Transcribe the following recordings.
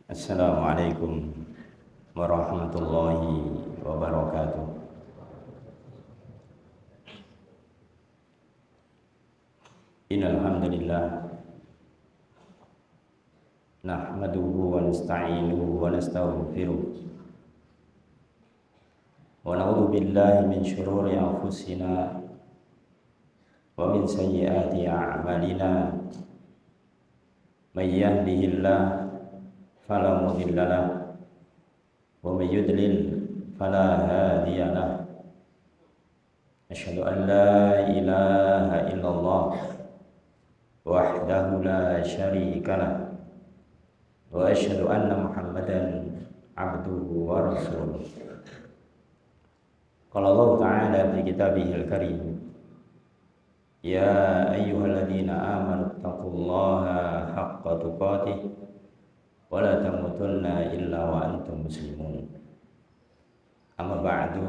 Assalamualaikum warahmatullahi wabarakatuh. Innal hamdalillah nahmaduhu wa nasta'inuhu wa nastaghfiruh wa na'udzu billahi min shururi anfusina wa min sayyiati a'malina. May yahdihillahu fala mudilla lahu wa may yudlil fala hadiya lahu. Asyhadu an la ilaha illallah wahdahu la syarika lah wa asyhadu anna Muhammadan abduhu wa rasuluh. Qala Allah Ta'ala fi kitabihil karim, ya ayyuhalladzina amanu taqullaha haqqa tuqatih wa la tamutunna illa wa antum muslimun. Amma ba'du,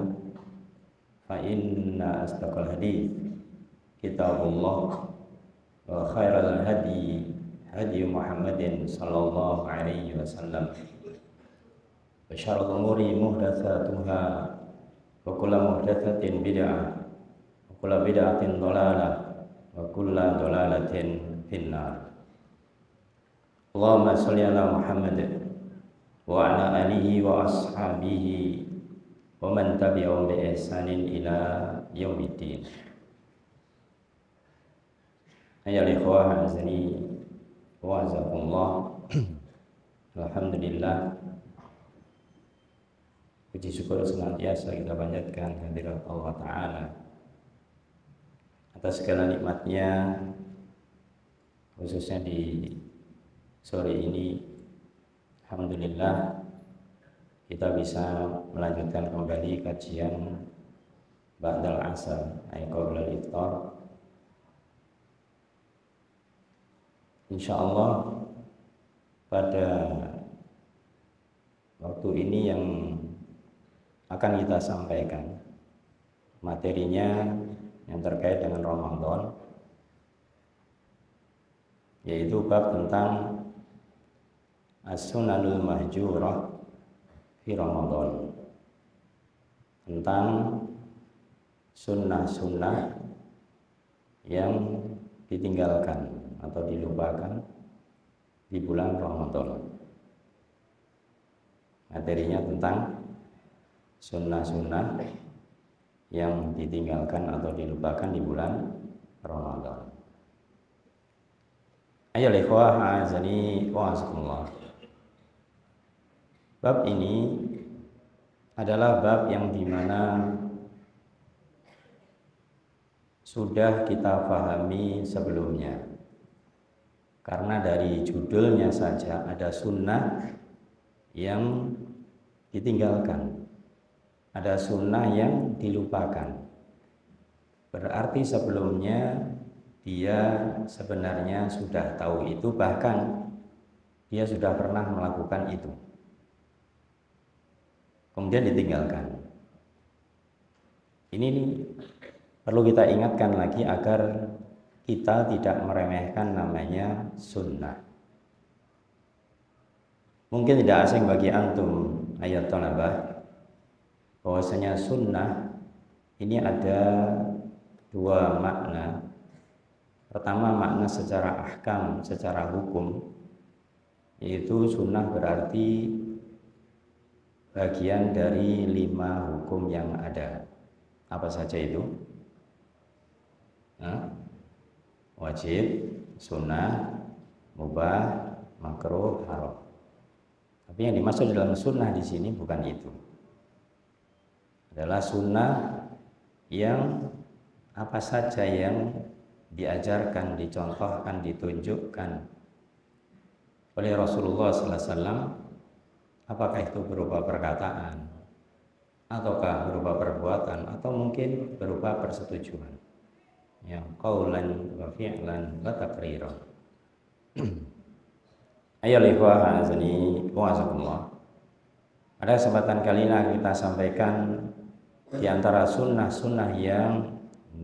fa inna astaqal hadits kitabullah wa khairal hadi hadi Muhammadin sallallahu alaihi wasallam wa syarrul umuri muhdatsatuha wa kullu muhdatsatin bid'ah wa kullu bid'atin dhalalah wa kullu dhalalatin finnar. Allahumma shalli ala Muhammad wa ala alihi wa ashabihi wa man tabi'ahum bi ihsanin ila yaumiddin. Ayyuhal ikhwah azani wa azakumullah. Alhamdulillah, puji syukur senantiasa kita panjatkan kehadirat Allah Ta'ala atas segala nikmatnya, khususnya di sore ini. Alhamdulillah kita bisa melanjutkan kembali kajian ba'dal asar ay qabla al-iftar. Insyaallah pada waktu ini yang akan kita sampaikan materinya yang terkait dengan Ramadan, yaitu bab tentang as-sunanul mahjurah fi Ramadan, tentang sunnah-sunnah yang ditinggalkan atau dilupakan di bulan Ramadan. Materinya tentang sunnah-sunnah yang ditinggalkan atau dilupakan di bulan Ramadan. Ayyuhal ikhwah azani wa azakumullah. Bab ini adalah bab yang dimana sudah kita pahami sebelumnya, karena dari judulnya saja ada sunnah yang ditinggalkan, ada sunnah yang dilupakan. Berarti sebelumnya dia sebenarnya sudah tahu itu, bahkan dia sudah pernah melakukan itu, kemudian ditinggalkan. Ini perlu kita ingatkan lagi agar kita tidak meremehkan namanya sunnah. Mungkin tidak asing bagi antum ayat talabah bahwasanya sunnah ini ada dua makna. Pertama, makna secara ahkam, secara hukum, yaitu sunnah berarti bagian dari 5 hukum yang ada. Apa saja itu? Wajib, sunnah, mubah, makruh, haram. Tapi yang dimaksud dalam sunnah di sini bukan itu. Adalah sunnah yang apa saja yang diajarkan, dicontohkan, ditunjukkan oleh Rasulullah SAW, apakah itu berupa perkataan, ataukah berupa perbuatan, atau mungkin berupa persetujuan, ya, qaulan wa fi'lan wa taqriran. Ayyuhal ikhwah azani wa azakumullah. Pada kesempatan kali ini kita sampaikan di antara sunnah-sunnah yang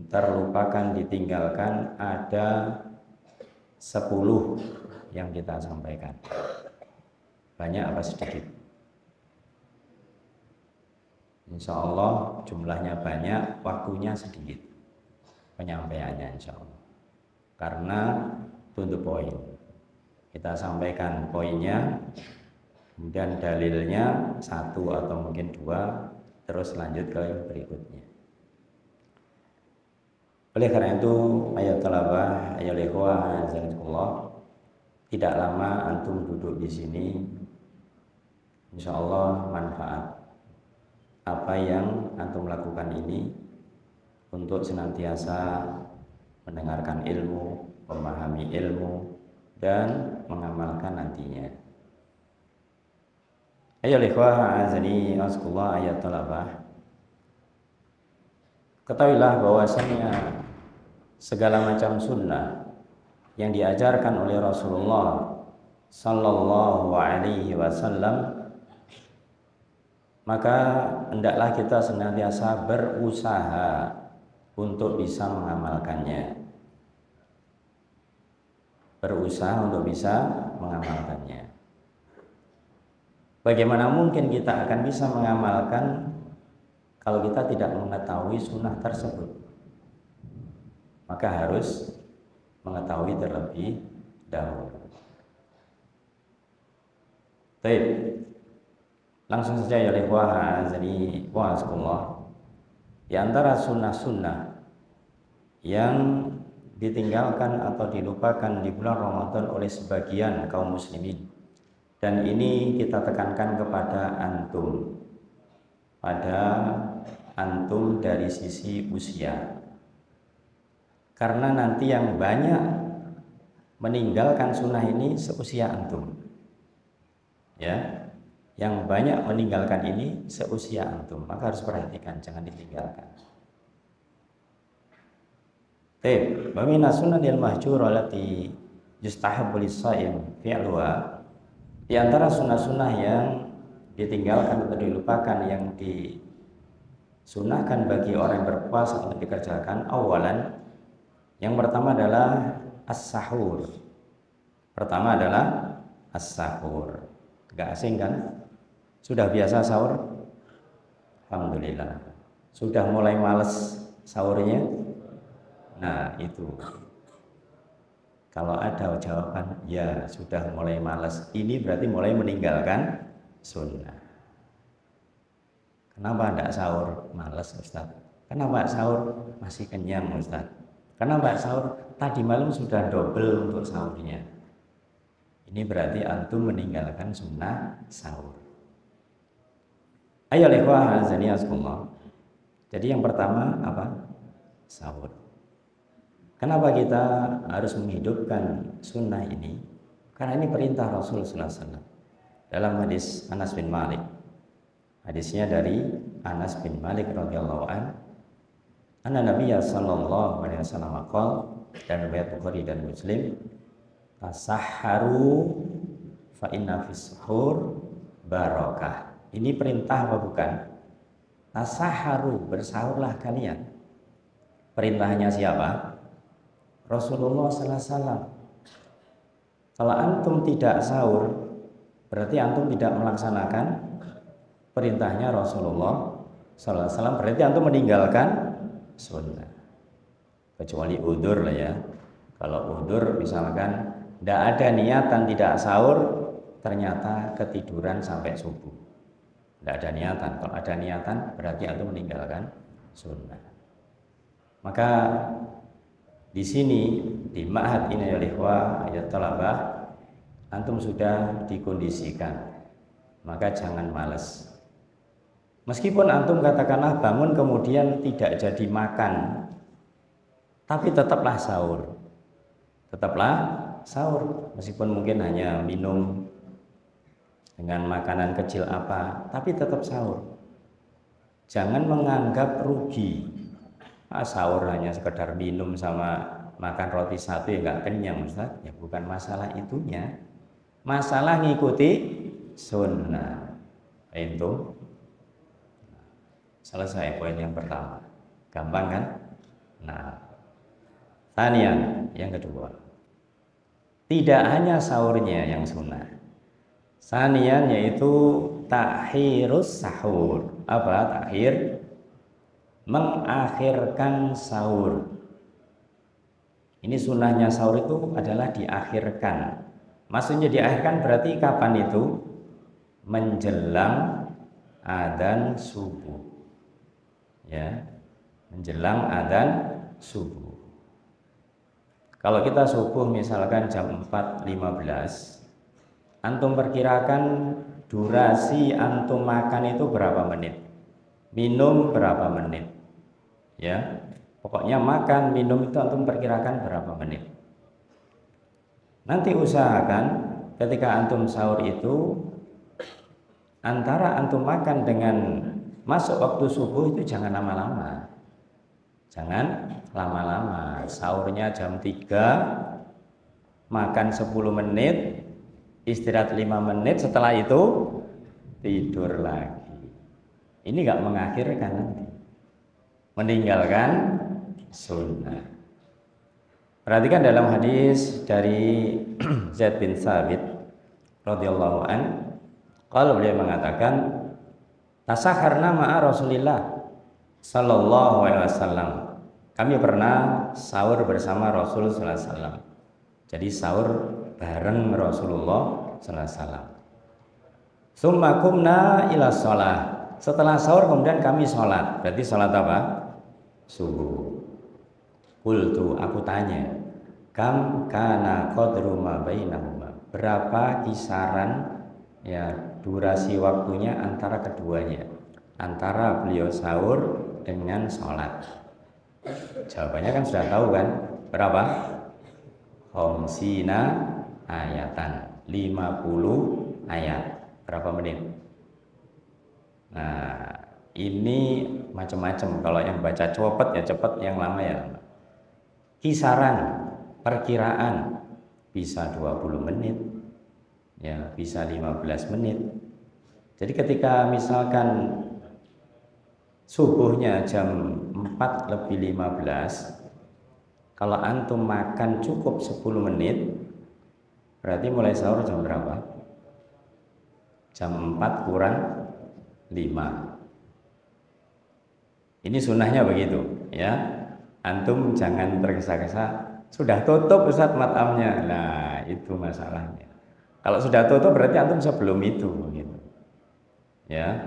terlupakan, ditinggalkan, ada 10 yang kita sampaikan. banyak apa sedikit? Insya Allah jumlahnya banyak, waktunya sedikit penyampaiannya insya Allah. Karena to the point. Kita sampaikan poinnya, kemudian dalilnya satu atau mungkin dua, terus lanjut ke berikutnya. Oleh karena itu, ayat talabah, ayat ikhwah, azakumullah, tidak lama antum duduk di sini, insya Allah manfaat apa yang antum lakukan ini untuk senantiasa mendengarkan ilmu, memahami ilmu, dan mengamalkan nantinya. Ayat ikhwah, azani, azakumullah, ayat talabah. Ketahuilah bahwasanya segala macam sunnah yang diajarkan oleh Rasulullah Sallallahu Alaihi Wasallam, maka hendaklah kita senantiasa berusaha untuk bisa mengamalkannya. Berusaha untuk bisa mengamalkannya. Bagaimana mungkin kita akan bisa mengamalkan kalau kita tidak mengetahui sunnah tersebut? Maka harus mengetahui terlebih dahulu. Baik, langsung saja ya ikhwah azani wa azakumullah. Di antara sunnah-sunnah yang ditinggalkan atau dilupakan di bulan Ramadan oleh sebagian kaum muslimin, dan ini kita tekankan kepada antum, pada antum dari sisi usia, karena nanti yang banyak meninggalkan sunnah ini seusia antum, ya, yang banyak meninggalkan ini seusia antum, maka harus perhatikan, jangan ditinggalkan. Baik, wa min as-sunnahil mahjurah allati yustahabbu lis-shaim fi'luha. Di antara sunnah-sunnah yang ditinggalkan atau dilupakan, yang disunahkan bagi orang yang berpuasa untuk dikerjakan, awalan, yang pertama adalah as-sahur. Pertama adalah as-sahur. Gak asing kan? Sudah biasa sahur? Alhamdulillah. Sudah mulai males sahurnya? Nah itu, kalau ada jawaban ya sudah mulai malas, ini berarti mulai meninggalkan sunnah. Kenapa tidak sahur? Malas Ustaz. Kenapa sahur? Masih kenyang Ustaz. Kenapa sahur? Tadi malam sudah double untuk sahurnya. Ini berarti antum meninggalkan sunnah sahur. Ayo ikhwah azani azakumullah. Jadi yang pertama apa? Sahur. Kenapa kita harus menghidupkan sunnah ini? Karena ini perintah Rasul sallallahu alaihi wasallam. Dalam hadis Anas bin Malik. Hadisnya dari Anas bin Malik radhiyallahu an. Anna Nabiyya sallallahu alaihi wasallam qala, dan riwayat Bukhari dan Muslim, tasahharu fa inna fis suhur barakah. Ini perintah apa bukan? Tasahharu, bersahurlah kalian. Perintahnya siapa? Rasulullah sallallahu alaihi wasallam. Kalau antum tidak sahur, berarti antum tidak melaksanakan perintahnya Rasulullah sallallahu alaihi wasallam, berarti antum meninggalkan sunnah. Kecuali udzur lah ya. Kalau udzur misalkan tidak ada niatan tidak sahur, ternyata ketiduran sampai subuh. Tidak ada niatan. Kalau ada niatan berarti antum meninggalkan sunnah. Maka di sini di ma'had ini ya ikhwah ayat talabah, antum sudah dikondisikan, maka jangan malas. Meskipun antum katakanlah bangun kemudian tidak jadi makan, tapi tetaplah sahur. Tetaplah sahur, meskipun mungkin hanya minum dengan makanan kecil apa, tapi tetap sahur. Jangan menganggap rugi. Sahur hanya sekedar minum sama makan roti satu ya nggak kenyang Ustaz. Ya bukan masalah itunya, masalah ngikuti sunnah. Itu selesai poin yang pertama, gampang kan? Nah, tanian yang kedua, tidak hanya sahurnya yang sunnah, Sanian yaitu takhirus sahur. Apa takhir? Mengakhirkan sahur. Ini sunnahnya sahur itu adalah diakhirkan. Maksudnya diakhirkan berarti kapan itu? Menjelang adzan subuh. Ya, menjelang adzan subuh. Kalau kita subuh misalkan jam 4.15, antum perkirakan durasi antum makan itu berapa menit? Minum berapa menit? Ya, pokoknya makan, minum itu antum perkirakan berapa menit? Nanti usahakan ketika antum sahur itu antara antum makan dengan masuk waktu subuh itu jangan lama-lama. Jangan lama-lama. Sahurnya jam 3, makan 10 menit, istirahat 5 menit, setelah itu tidur lagi. Ini enggak mengakhirkan nanti. Meninggalkan sunnah. Perhatikan dalam hadis dari Zaid bin Thabit radhiyallahu an, kalau beliau mengatakan tasakharna ma'a Rasulillah sallallahu alaihi wasallam. Kami pernah sahur bersama Rasul sallallahu alaihi wasallam. Jadi sahur bareng Rasulullah sallallahu alaihi wasallam. Tsumma qumna ila shalah. Setelah sahur kemudian kami sholat. Berarti sholat apa? Subuh. Qultu, aku tanya, kam kana qadru ma bainahuma? Berapa kisaran ya durasi waktunya antara keduanya? Antara beliau sahur dengan sholat. Jawabannya kan sudah tahu kan? Berapa? Khamsina ayatan, 50 ayat. Berapa menit? Nah, ini macam-macam. Kalau yang baca cepet ya cepet, yang lama ya lama. Kisaran, perkiraan bisa 20 menit, ya bisa 15 menit. Jadi ketika misalkan subuhnya jam 4:15, kalau antum makan cukup 10 menit, berarti mulai sahur jam berapa? Jam 4 kurang 5. Ini sunnahnya begitu, ya. Antum jangan tergesa-gesa, sudah tutup Ustaz matamnya. Nah, itu masalahnya. Kalau sudah tutup berarti antum sebelum itu gitu. Ya.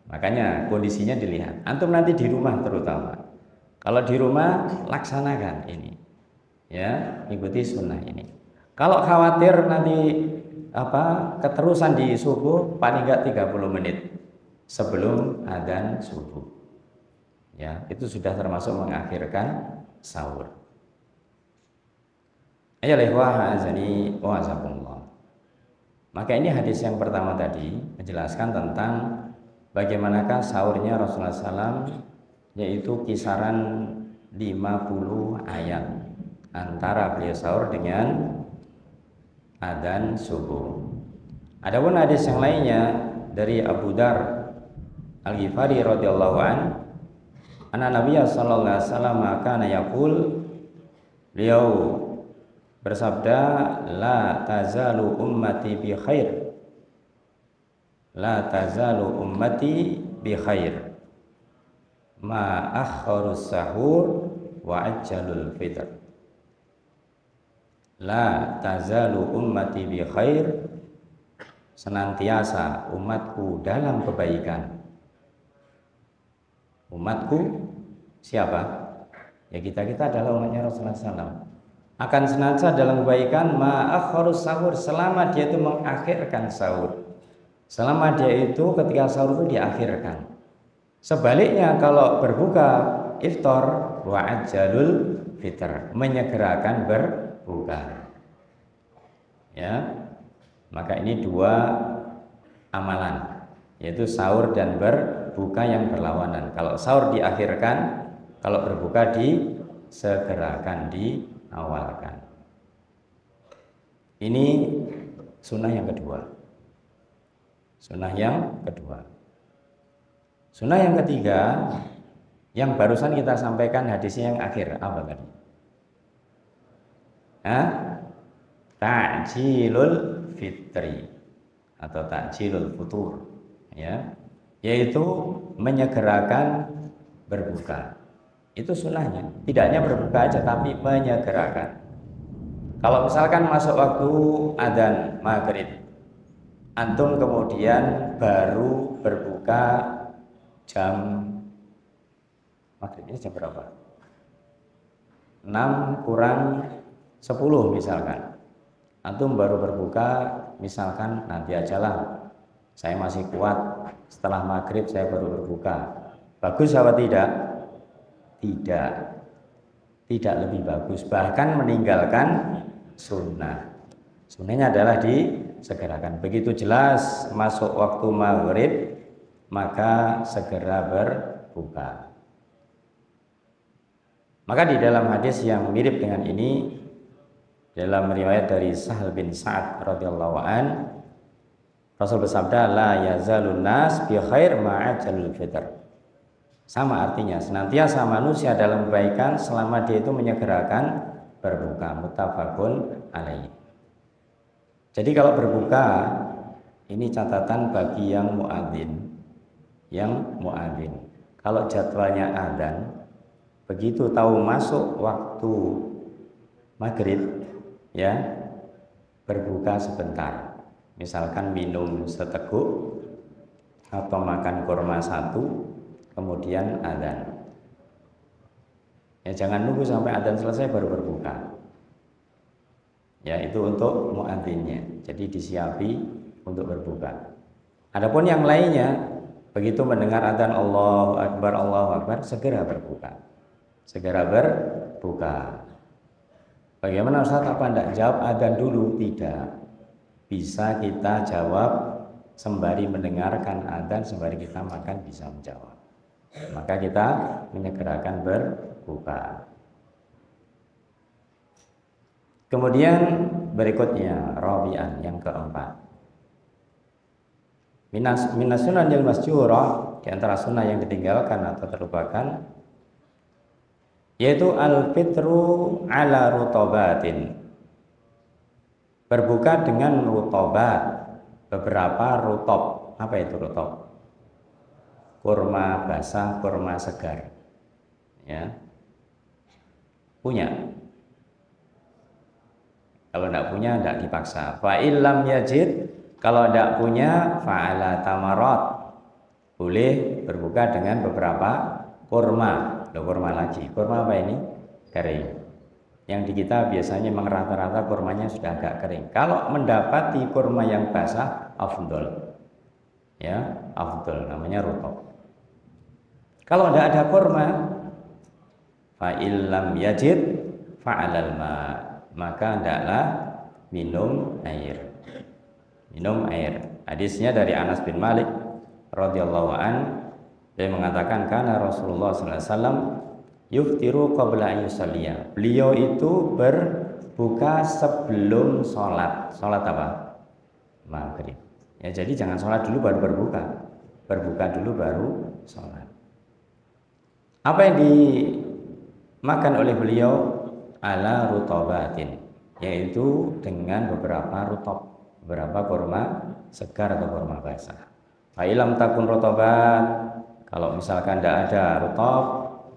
Makanya kondisinya dilihat. Antum nanti di rumah terutama. Kalau di rumah laksanakan ini. Ya, ikuti sunnah ini. Kalau khawatir nanti keterusan di subuh, paling enggak 30 menit sebelum adzan subuh. Ya, itu sudah termasuk mengakhirkan sahur. Ayyuhal azani wa azakumullah. Maka ini hadis yang pertama tadi menjelaskan tentang bagaimanakah sahurnya Rasulullah SAW, yaitu kisaran 50 ayat antara beliau sahur dengan adzan subuh. Adapun hadis yang lainnya dari Abu Dar Al-Ghifari radhiyallahu an, anna Nabiya sallallahu alaihi wasallam kana yaqul, beliau bersabda, la tazalu ummati bi khair, la tazalu ummati bi khair ma akharus sahur wa ajjalul fitr. La tazalu ummati bi khair, senantiasa umatku dalam kebaikan. Umatku siapa? Ya kita adalah umatnya Rasulullah SAW. Akan senantiasa dalam kebaikan ma'akharus sahur, selama dia itu mengakhirkan sahur. Selama dia itu ketika sahur itu diakhirkan. Sebaliknya kalau berbuka iftar wa ajjalul fitr, menyegerakan berbuka. Ya. Maka ini dua amalan, yaitu sahur dan berbuka yang berlawanan. Kalau sahur diakhirkan, kalau berbuka disegerakan, diawalkan. Ini sunnah yang kedua. Sunnah yang kedua. Sunnah yang ketiga, yang barusan kita sampaikan hadisnya yang akhir, apa tadi? Ta'jilul fitri. atau takjilul futur, ya, yaitu menyegerakan berbuka. Itu sunnahnya, tidak hanya berbuka aja tapi menyegerakan. Kalau misalkan masuk waktu adzan maghrib, antum kemudian baru berbuka jam maghrib ini jam berapa? 6 kurang 10 misalkan. Antum baru berbuka misalkan nanti ajalah, saya masih kuat, setelah maghrib saya baru berbuka. Bagus apa tidak? Tidak. Tidak lebih bagus, bahkan meninggalkan sunnah. Sunnahnya adalah disegerakan. Begitu jelas masuk waktu maghrib, maka segera berbuka. Maka di dalam hadis yang mirip dengan ini, dalam riwayat dari Sahal bin Sa'ad radhiyallahu an, Rasul bersabda, la yazalun nas bi khair ma'ajalul fitr. Sama artinya, senantiasa manusia dalam kebaikan selama dia itu menyegerakan berbuka. Muttafaqun alaih. Jadi kalau berbuka, ini catatan bagi yang muadzin. Kalau jadwalnya adzan, begitu tahu masuk waktu maghrib, ya, berbuka sebentar. Misalkan minum seteguk atau makan kurma satu, kemudian adzan. Ya, jangan nunggu sampai adzan selesai baru berbuka. Ya, itu untuk muadzinnya. Jadi disiapi untuk berbuka. Adapun yang lainnya, begitu mendengar adzan Allahu Akbar, segera berbuka. Segera berbuka. Bagaimana Ustaz, apa enggak jawab adzan dulu? Tidak. Bisa kita jawab sembari mendengarkan adzan, sembari kita makan bisa menjawab. Maka kita menyegerakan berbuka. Kemudian berikutnya rabi'an, yang keempat. Minas sunanil masjurah, di antara sunnah yang ditinggalkan atau terlupakan, yaitu al-fitru ala rutobatin. Berbuka dengan rutobat, beberapa rutob. Apa itu rutob? Kurma basah, kurma segar. Ya. Punya. Kalau tidak punya, tidak dipaksa. Fa'ilam yajid, kalau tidak punya, fa'ala tamarat. Boleh berbuka dengan beberapa kurma. Kurma lagi. Kurma apa ini? Kering. Yang di kita biasanya memang rata-rata kurmanya sudah agak kering. Kalau mendapati kurma yang basah, afdol. Ya, afdol, namanya rutob. Kalau tidak ada kurma, fa'illam yajid fa'alal ma', maka hendaklah minum air. Minum air. Hadisnya dari Anas bin Malik radhiyallahu an, dia mengatakan karena Rasulullah sallallahu alaihi wasallam yuftiru qabla an yusalliya. Beliau itu berbuka sebelum sholat. Sholat apa? Maghrib. Ya, jadi jangan sholat dulu baru berbuka. Berbuka dulu baru sholat. Apa yang dimakan oleh beliau? Ala rutobatin, yaitu dengan beberapa rutob, beberapa kurma segar atau kurma basah. Fa'ilam takun rutobat, kalau misalkan tidak ada rutob,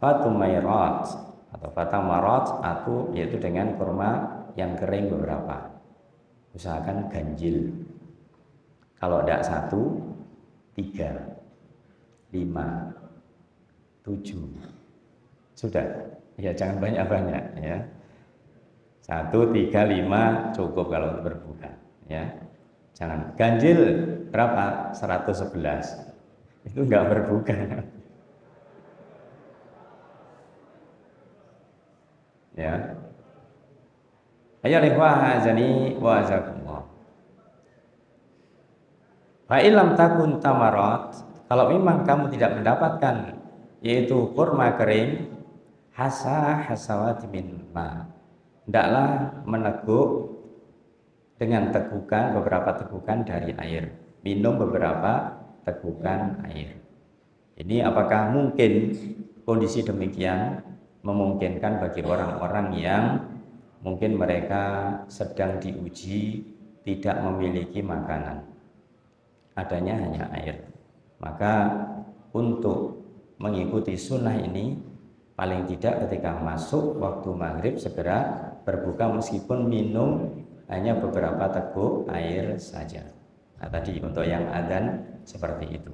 fatumairat atau fatamarat, atau yaitu dengan kurma yang kering beberapa. Usahakan ganjil. Kalau tidak 1, 3, 5, 7, sudah. Ya, jangan banyak-banyak, ya. 1, 3, 5 cukup kalau untuk berbuka, ya. Jangan ganjil berapa? 111. Itu enggak berbuka. Ya. Ayo ikhwah azani wa azakumullah. Fa illam takun tamarat, kalau memang kamu tidak mendapatkan yaitu kurma kering, hasawat min ma, hendaklah meneguk dengan tegukan, beberapa tegukan dari air. Minum beberapa tegukan air. Ini apakah mungkin kondisi demikian memungkinkan bagi orang-orang yang mungkin mereka sedang diuji tidak memiliki makanan. adanya hanya air. Maka untuk mengikuti sunnah ini, paling tidak ketika masuk waktu maghrib segera berbuka meskipun minum hanya beberapa teguk air saja. Nah tadi untuk yang adzan seperti itu.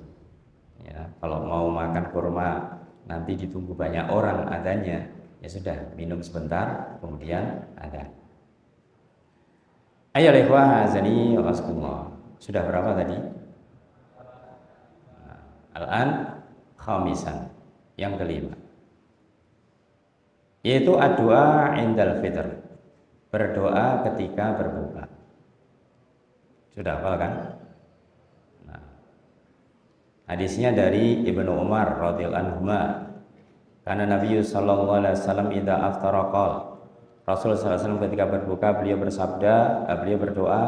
Ya, kalau mau makan kurma nanti ditunggu banyak orang adzannya, ya sudah minum sebentar kemudian adzan. Ayo ikhwah azani waskumullah. Sudah berapa tadi? Nah, al-an khamisan, yang kelima. Yaitu doa indal fitr, berdoa ketika berbuka. Sudah hafal kan? Nah, hadisnya dari Ibnu Umar radhiyallahu anhuma, karena Nabi sallallahu alaihi wasallam idza aftara qala, Rasul sallallahu alaihi wasallam ketika berbuka beliau bersabda, beliau berdoa,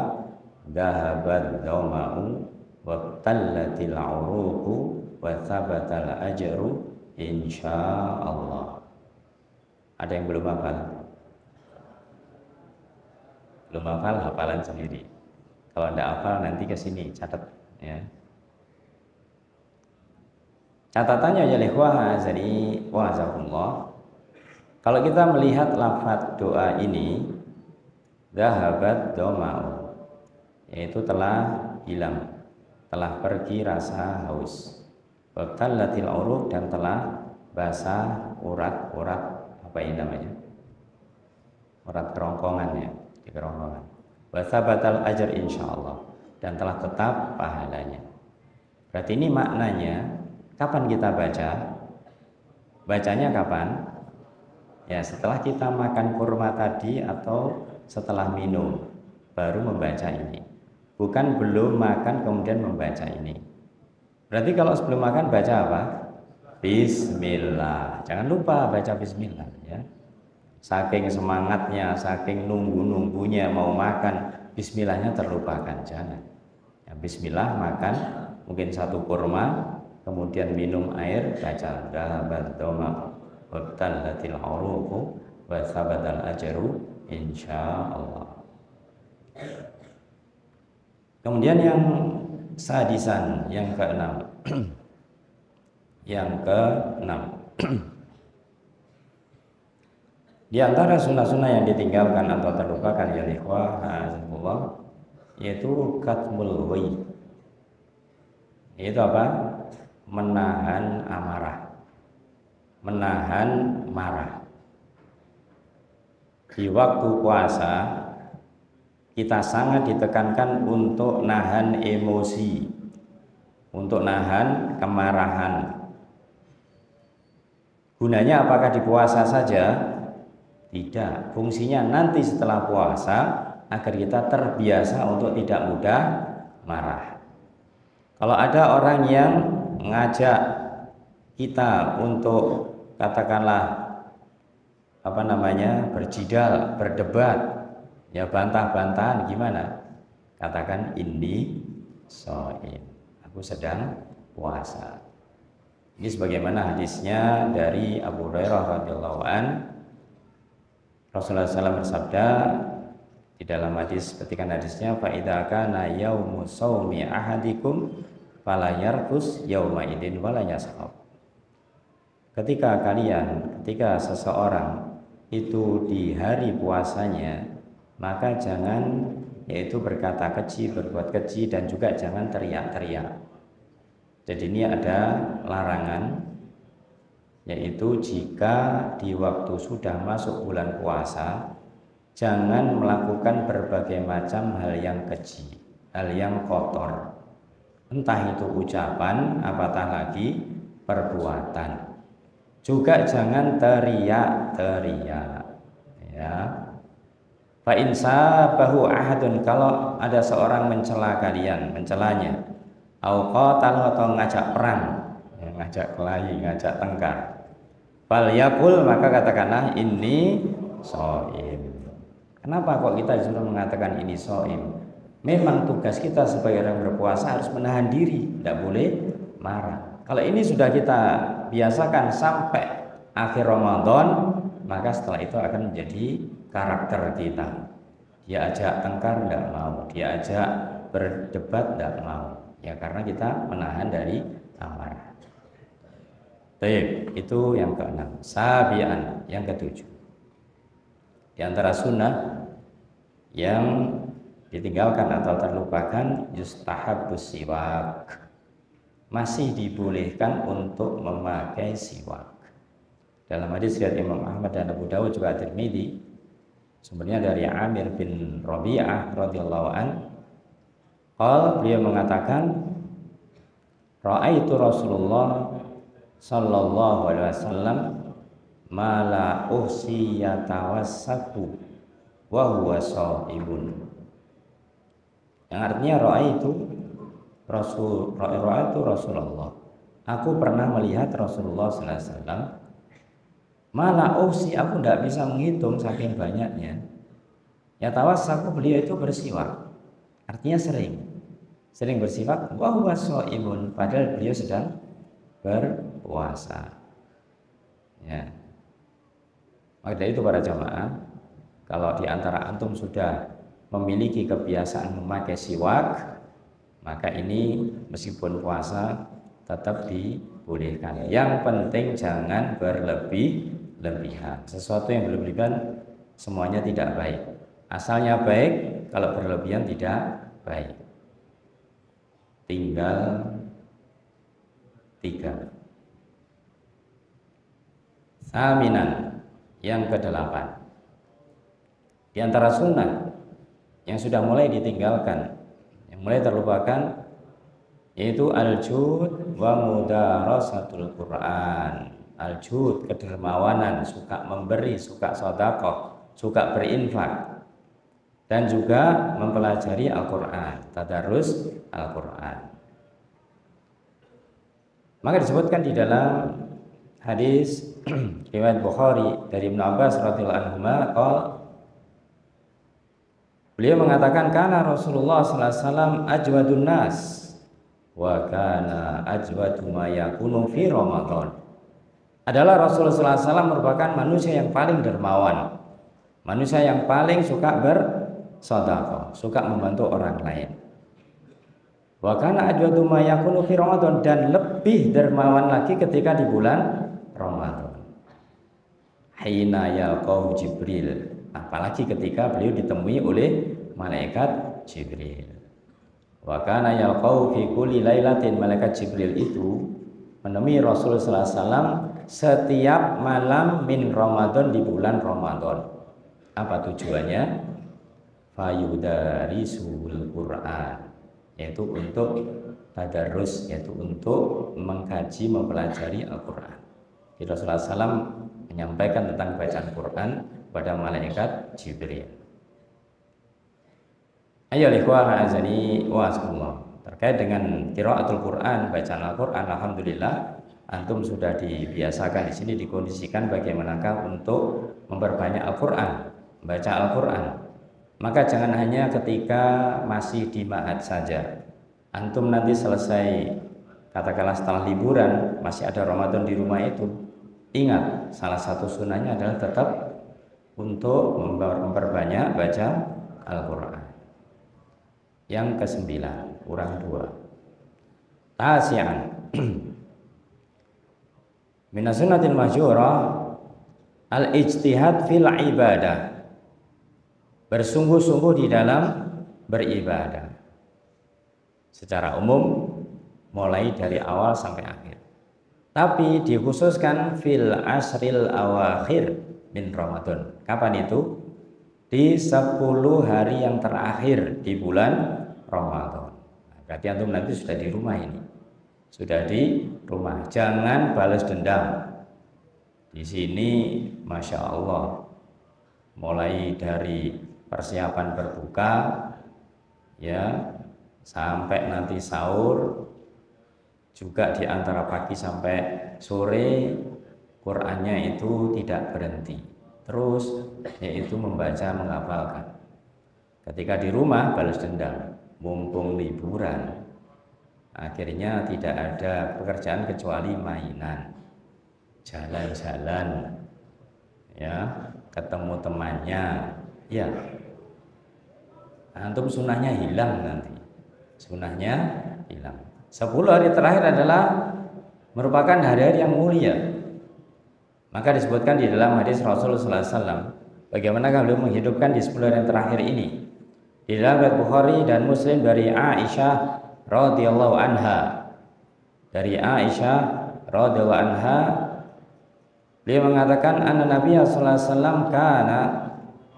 dhahabat dhauma'u wa tallatil 'uruqu wa thabatal ajru insyaallah. Ada yang belum hafal? Belum hafal, hafalan sendiri. Kalau Anda hafal nanti ke sini catat ya. Catatannya ya ikhwah azani wa azakumullah. Kalau kita melihat lafaz doa ini, dhahabat dhauma'u, yaitu telah hilang, telah pergi rasa haus, wa tallatil uruq, dan telah basah urat-urat apa ini namanya, urat kerongkongannya, di kerongkongan. Wa tsabatal ajr insyaallah, dan telah tetap pahalanya. Berarti ini maknanya kapan kita baca? Bacanya kapan? Ya setelah kita makan kurma tadi atau setelah minum baru membaca ini. Bukan belum makan kemudian membaca ini. Berarti kalau sebelum makan baca apa? Bismillah. Jangan lupa baca bismillah ya. Saking semangatnya, saking nunggu-nunggunya mau makan, bismillahnya terlupakan. Jangan. Ya, bismillah makan, mungkin satu kurma, kemudian minum air, baca dhahabat dhauma'u wa tallatil uruqu wa tsabatal ajru insyaallah. Kemudian yang sadisan, yang keenam. Yang keenam, di antara sunnah-sunnah yang ditinggalkan atau terlupakan ya ikhwah azanullah, yaitu katmul ghaib. Itu apa? Menahan amarah, menahan marah. Di waktu puasa kita sangat ditekankan untuk nahan emosi, untuk nahan kemarahan. Gunanya apakah di puasa saja? Tidak. Fungsinya nanti setelah puasa agar kita terbiasa untuk tidak mudah marah. Kalau ada orang yang mengajak kita untuk katakanlah berjidal, berdebat, ya bantah-bantahan, gimana? Katakan ini shaim, aku sedang puasa. Ini sebagaimana hadisnya dari Abu Hurairah radhiyallahu an, Rasulullah SAW bersabda di dalam hadis, petikan hadisnya, fa idza kana yaumu shaumi ahadikum fala yarfus yauma idin wala yaskhab. Ketika seseorang itu di hari puasanya, maka jangan yaitu berkata keji, berbuat keji, dan juga jangan teriak-teriak. Jadi ini ada larangan, yaitu jika di waktu sudah masuk bulan puasa, jangan melakukan berbagai macam hal yang keji, hal yang kotor, entah itu ucapan, apatah lagi perbuatan. Juga jangan teriak-teriak ya. Fa in sabahu ahadun, kalau ada seorang mencela kalian, mencelanya, au qatalu, atau ngajak perang, ya, ngajak kelahi, ngajak tengkar, fal yaqul, maka katakanlah ini shaim. Kenapa kok kita disuruh mengatakan ini shaim? Memang tugas kita sebagai orang berpuasa harus menahan diri, tidak boleh marah. Kalau ini sudah kita biasakan sampai akhir Ramadan, maka setelah itu akan menjadi karakter kita. Dia ajak tengkar tidak mau, dia ajak berdebat tidak mau. Ya karena kita menahan dari amarah. Baik, itu yang keenam. Sabian, yang ketujuh. Di antara sunnah yang ditinggalkan atau terlupakan, yustahabbus siwak. Masih dibolehkan untuk memakai siwak. Dalam hadis riwayat Imam Ahmad dan Abu Dawud juga Tirmidzi, sumbernya dari Amir bin Rabi'ah radhiyallahu an, beliau mengatakan, Ra'aitu Rasulullah sallallahu alaihi wasallam ma la uhsi yatawassaku wa huwa shaimun. Yang artinya ra'aitu Rasulullah. Aku pernah melihat Rasulullah sallallahu alaihi wasallam ma la uhsi, aku tidak bisa menghitung saking banyaknya. Yatawassaku, beliau itu bersiwak. Artinya sering bersiwak, wa huwa shaimun, padahal beliau sedang berpuasa. Ya. Maka dari itu para jamaah, kalau di antara antum sudah memiliki kebiasaan memakai siwak, maka ini meskipun puasa tetap dibolehkan. Yang penting jangan berlebih-lebihan. Sesuatu yang berlebihan semuanya tidak baik. Asalnya baik, kalau berlebihan tidak baik. Tinggal 3. Saminan, yang ke-8. Di antara sunnah yang sudah mulai ditinggalkan, yang mulai terlupakan, yaitu al-jud wa mudarasatul Quran. Al-jud, kedermawanan, suka memberi, suka sedekah, suka berinfak, dan juga mempelajari Al-Quran, tadarus Al-Quran. Maka disebutkan di dalam hadis riwayat Bukhari dari Ibnu Abbas radhiyallahu anhu, beliau mengatakan, kana Rasulullah sallallahu alaihi wasallam ajwadun nas wa kana ajwadu ma yakunu fi Ramadan. Adalah Rasulullah sallallahu alaihi wasallam merupakan manusia yang paling dermawan, manusia yang paling suka bersedekah, suka membantu orang lain. Wa kana ajwadu ma yakunu fi Ramadan, dan lebih dermawan lagi ketika di bulan Ramadan. Hina yalqahu Jibril, apalagi ketika beliau ditemui oleh malaikat Jibril. Wa kana yalqahu fi kulli lailatin, malaikat Jibril itu menemui Rasulullah sallallahu alaihi wasallam setiap malam min Ramadan, di bulan Ramadan. Apa tujuannya? Fayudarisul Quran, yaitu untuk tadarus, yaitu untuk mengkaji, mempelajari Al-Quran. Rasulullah SAW menyampaikan tentang bacaan Quran pada malaikat Jibril. Ayo ikhwah azani wa azakumullah. Terkait dengan qiraatul Quran, bacaan Al-Quran, alhamdulillah antum sudah dibiasakan di sini, dikondisikan bagaimanakah untuk memperbanyak Al-Quran, baca Al-Quran. Maka jangan hanya ketika masih di ma'had saja. Antum nanti selesai, katakanlah setelah liburan, masih ada Ramadan di rumah itu, ingat, salah satu sunnahnya adalah tetap untuk memperbanyak baca Al-Quran. Yang ke-9, kurang 2. Tasi'an. Minas sunnatil mahjurah al-ijtihad fil ibadah. Bersungguh-sungguh di dalam beribadah. Secara umum, mulai dari awal sampai akhir. Tapi dikhususkan fil asril awakhir min Ramadan. Kapan itu? Di 10 hari yang terakhir di bulan Ramadan. Berarti antum nanti sudah di rumah ini. Sudah di rumah. Jangan balas dendam. Di sini Masya Allah, mulai dari persiapan berbuka ya sampai nanti sahur, juga di antara pagi sampai sore Qur'annya itu tidak berhenti, terus yaitu membaca, menghafalkan. Ketika di rumah balas dendam, mumpung liburan, akhirnya tidak ada pekerjaan kecuali mainan, jalan-jalan, ya, ketemu temannya, ya. Antum sunnahnya hilang nanti, sunnahnya hilang. 10 hari terakhir adalah merupakan hari-hari yang mulia. Maka disebutkan di dalam hadis Rasulullah SAW, bagaimana beliau menghidupkan di 10 hari yang terakhir ini. Di dalam riwayat Bukhari dan Muslim dari Aisyah radhiyallahu anha. Dari Aisyah radhiyallahu anha, beliau mengatakan anna Nabi sallallahu alaihi wasallam kana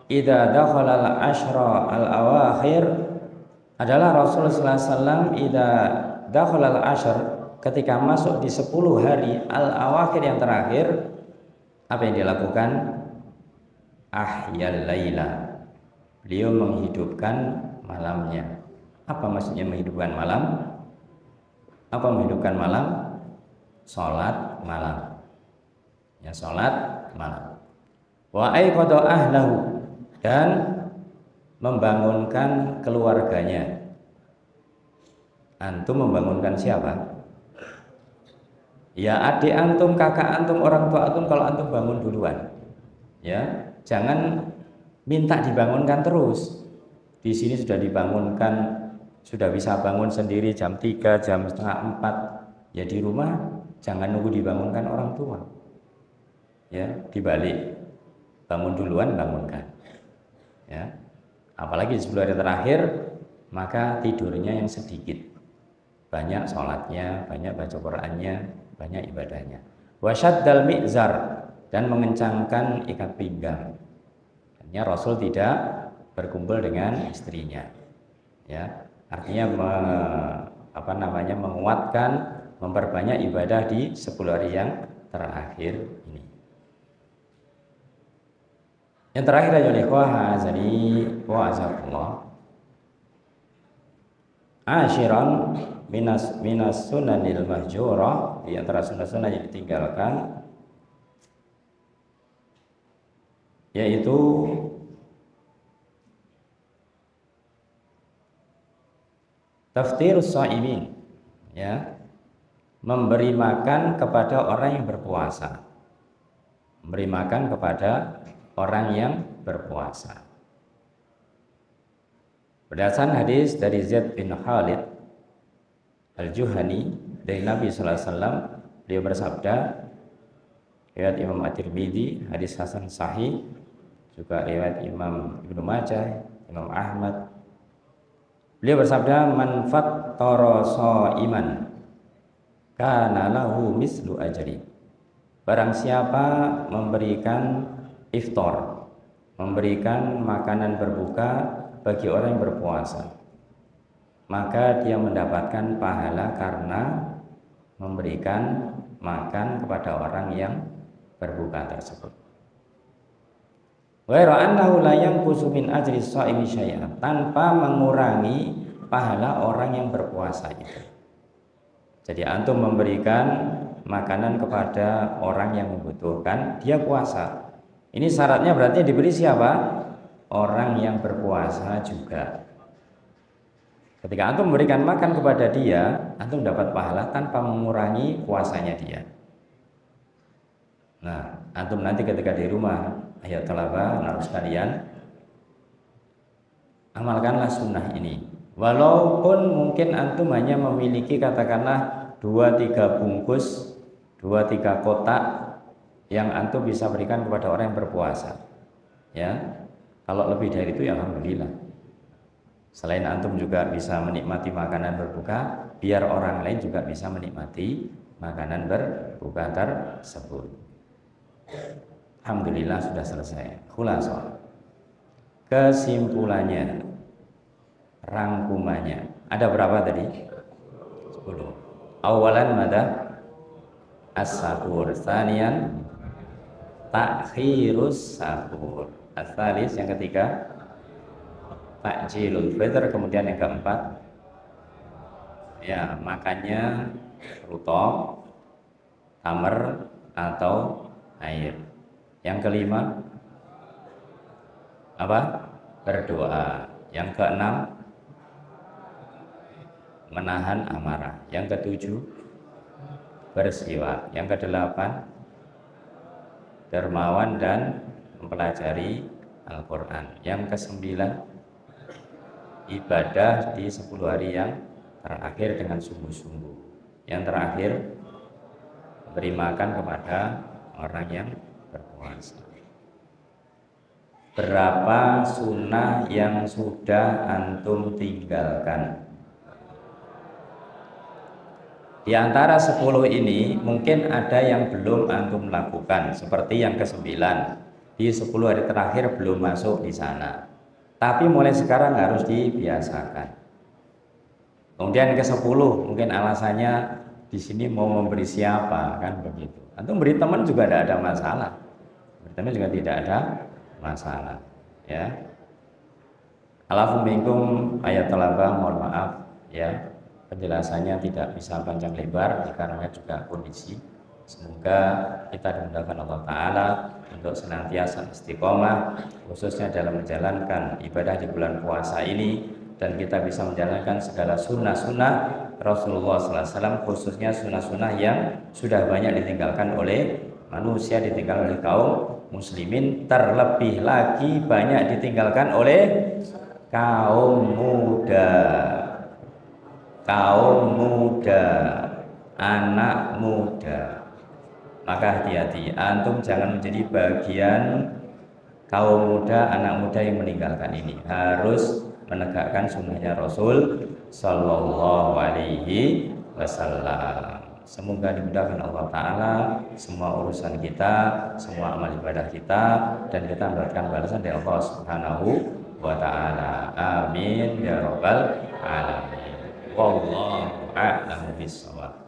idza dakhala al-ashra al-awakhir, adalah Rasulullah sallallahu alaihi wasallam idza dakhala al-ashr, ketika masuk di 10 hari al-awakhir yang terakhir, apa yang dilakukan? Ahyal laila, beliau menghidupkan malamnya. Apa maksudnya menghidupkan malam? Apa menghidupkan malam? Salat malam. Ya, salat malam. Wa aiqadha ahlahu, dan membangunkan keluarganya. Antum membangunkan siapa? Ya, adik antum, kakak antum, orang tua antum, kalau antum bangun duluan. Ya, jangan minta dibangunkan terus. Di sini sudah dibangunkan, sudah bisa bangun sendiri jam 3, jam setengah 4. Ya, di rumah jangan nunggu dibangunkan orang tua. Ya, dibalik. Bangun duluan, bangunkan. Ya. Apalagi di 10 hari terakhir, maka tidurnya yang sedikit. Banyak sholatnya, banyak baca Qur'annya, banyak ibadahnya. Wasyaddal mi'zar, dan mengencangkan ikat pinggang. Artinya Rasul tidak berkumpul dengan istrinya. Ya, artinya menguatkan, memperbanyak ibadah di 10 hari yang terakhir ini. Yang terakhir adalah ikhwah azani wa azakumullah. Ashiran minas sunanil mahjurah, di antara sunnah-sunnah yang ditinggalkan, yaitu taftirus shaimin, ya, memberi makan kepada orang yang berpuasa. Memberi makan kepada orang yang berpuasa. Berdasarkan hadis dari Zaid bin Khalid Al-Juhani dari Nabi sallallahu alaihi wasallam, beliau bersabda, riwayat Imam At-Tirmidzi, hadis hasan sahih, juga riwayat Imam Ibnu Majah, Imam Ahmad. Beliau bersabda, man fattara shaiman kana lahu mislu ajri. Barang siapa memberikan iftar, memberikan makanan berbuka bagi orang yang berpuasa, maka dia mendapatkan pahala karena memberikan makan kepada orang yang berbuka tersebut. Wa ra'annahu la yanqusu min ajri shaimi syai'an, tanpa mengurangi pahala orang yang berpuasa itu. Jadi antum memberikan makanan kepada orang yang membutuhkan, dia puasa. Ini syaratnya berarti diberi siapa? Orang yang berpuasa juga. Ketika antum memberikan makan kepada dia, antum dapat pahala tanpa mengurangi puasanya dia. Nah, antum nanti ketika di rumah, ayo talaba, anak sekalian, amalkanlah sunnah ini. Walaupun mungkin antum hanya memiliki katakanlah 2-3 bungkus, 2-3 kotak yang antum bisa berikan kepada orang yang berpuasa. Ya, kalau lebih dari itu ya alhamdulillah. Selain antum juga bisa menikmati makanan berbuka, biar orang lain juga bisa menikmati makanan berbuka tersebut. Alhamdulillah sudah selesai. Khulasah, kesimpulannya, rangkumannya, ada berapa tadi? 10. Awalan mada as-sahur, tsaniyan takhirus sahur, ats-tsalis yang ketiga takjilul fitr, kemudian yang keempat ya makannya rutop, tamar atau air. Yang kelima apa? Berdoa. Yang keenam menahan amarah. Yang ketujuh bersiwak. Yang kedelapan dermawan dan mempelajari Al-Quran. Yang kesembilan ibadah di 10 hari yang terakhir dengan sungguh-sungguh. Yang terakhir, beri makan kepada orang yang berpuasa. Berapa sunnah yang sudah antum tinggalkan? Di antara 10 ini mungkin ada yang belum antum lakukan, seperti yang ke-9. Di 10 hari terakhir belum masuk di sana. Tapi mulai sekarang harus dibiasakan. Kemudian ke-10 mungkin alasannya di sini mau memberi siapa, kan begitu. Antum beri teman juga tidak ada masalah. Beri teman juga tidak ada masalah, ya. Alafu minkum ayat talabah, mohon maaf ya. Penjelasannya tidak bisa panjang lebar karena juga kondisi. Semoga kita dimudahkan Allah Ta'ala untuk senantiasa istiqomah, khususnya dalam menjalankan ibadah di bulan puasa ini, dan kita bisa menjalankan segala sunnah-sunnah Rasulullah SAW, khususnya sunnah-sunnah yang sudah banyak ditinggalkan oleh manusia, ditinggalkan oleh kaum muslimin, terlebih lagi banyak ditinggalkan oleh kaum muda, anak muda. Maka hati-hati, antum jangan menjadi bagian kaum muda, anak muda yang meninggalkan ini. Harus menegakkan sunnahnya Rasul Sallallahu Alaihi Wasallam. Semoga dimudahkan Allah Ta'ala semua urusan kita, semua amal ibadah kita, dan kita mendapatkan balasan dari Allah Subhanahu wa Ta'ala. Amin ya Rabbal Alamin. Wallahu a'lam bishawab.